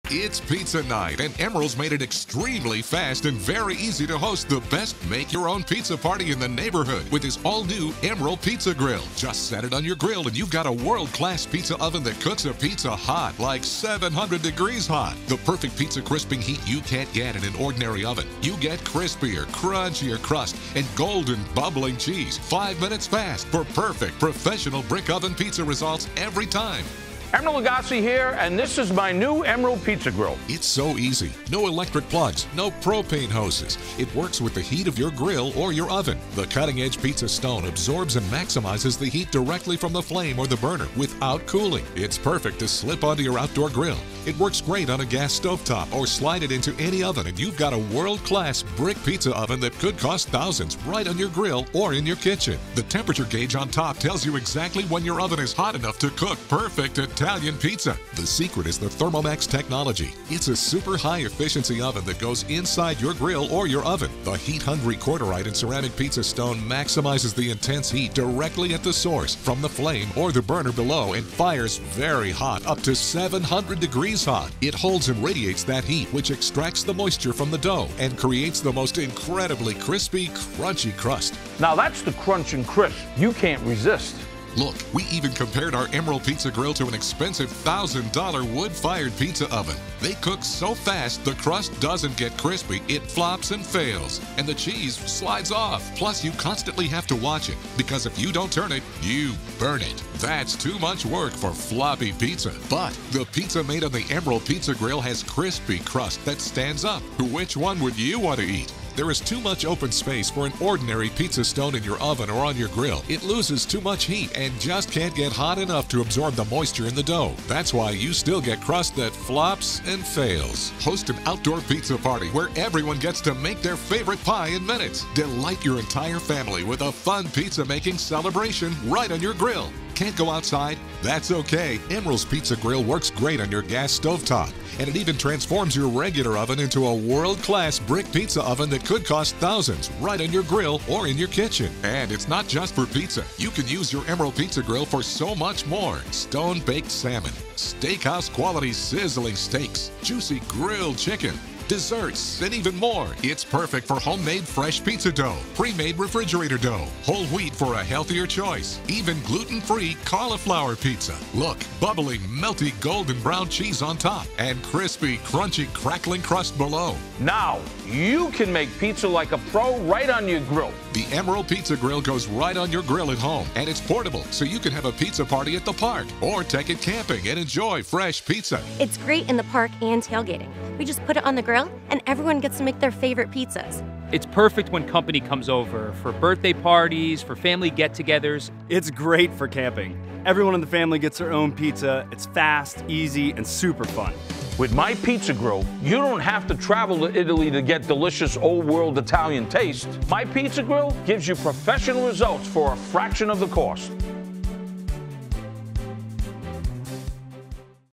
It's pizza night, and Emeril's made it extremely fast and very easy to host the best make-your-own pizza party in the neighborhood with his all-new Emeril Pizza Grill. Just set it on your grill, and you've got a world-class pizza oven that cooks a pizza hot, like 700 degrees hot. The perfect pizza crisping heat you can't get in an ordinary oven. You get crispier, crunchier crust, and golden, bubbling cheese. 5 minutes fast for perfect, professional brick oven pizza results every time. Emeril Lagasse here, and this is my new Emeril Pizza Grill. It's so easy. No electric plugs, no propane hoses. It works with the heat of your grill or your oven. The cutting-edge pizza stone absorbs and maximizes the heat directly from the flame or the burner without cooling. It's perfect to slip onto your outdoor grill. It works great on a gas stovetop or slide it into any oven, and you've got a world-class brick pizza oven that could cost thousands right on your grill or in your kitchen. The temperature gauge on top tells you exactly when your oven is hot enough to cook perfect Italian pizza. The secret is the Thermomax technology. It's a super high efficiency oven that goes inside your grill or your oven. The heat-hungry corderite and ceramic pizza stone maximizes the intense heat directly at the source from the flame or the burner below and fires very hot, up to 700 degrees hot. It holds and radiates that heat, which extracts the moisture from the dough and creates the most incredibly crispy, crunchy crust. Now that's the crunch and crisp you can't resist. Look, we even compared our Emeril Pizza Grill to an expensive $1,000 wood-fired pizza oven. They cook so fast, the crust doesn't get crispy, it flops and fails, and the cheese slides off. Plus, you constantly have to watch it, because if you don't turn it, you burn it. That's too much work for floppy pizza. But the pizza made on the Emeril Pizza Grill has crispy crust that stands up. Which one would you want to eat? There is too much open space for an ordinary pizza stone in your oven or on your grill. It loses too much heat and just can't get hot enough to absorb the moisture in the dough. That's why you still get crust that flops and fails. Host an outdoor pizza party where everyone gets to make their favorite pie in minutes. Delight your entire family with a fun pizza making celebration right on your grill. Can't go outside? That's okay. Emeril's Pizza Grill works great on your gas stovetop, and it even transforms your regular oven into a world-class brick pizza oven that could cost thousands right on your grill or in your kitchen. And it's not just for pizza. You can use your Emeril Pizza Grill for so much more. Stone-baked salmon, steakhouse quality sizzling steaks, juicy grilled chicken, desserts, and even more. It's perfect for homemade fresh pizza dough, pre-made refrigerator dough, whole wheat for a healthier choice, even gluten-free cauliflower pizza. Look, bubbling, melty golden brown cheese on top, and crispy, crunchy, crackling crust below. Now, you can make pizza like a pro right on your grill. The Emeril Pizza Grill goes right on your grill at home, and it's portable, so you can have a pizza party at the park or take it camping and enjoy fresh pizza. It's great in the park and tailgating. We just put it on the grill, and everyone gets to make their favorite pizzas. It's perfect when company comes over, for birthday parties, for family get-togethers. It's great for camping. Everyone in the family gets their own pizza. It's fast, easy, and super fun. With my pizza grill, you don't have to travel to Italy to get delicious old-world Italian taste. My pizza grill gives you professional results for a fraction of the cost.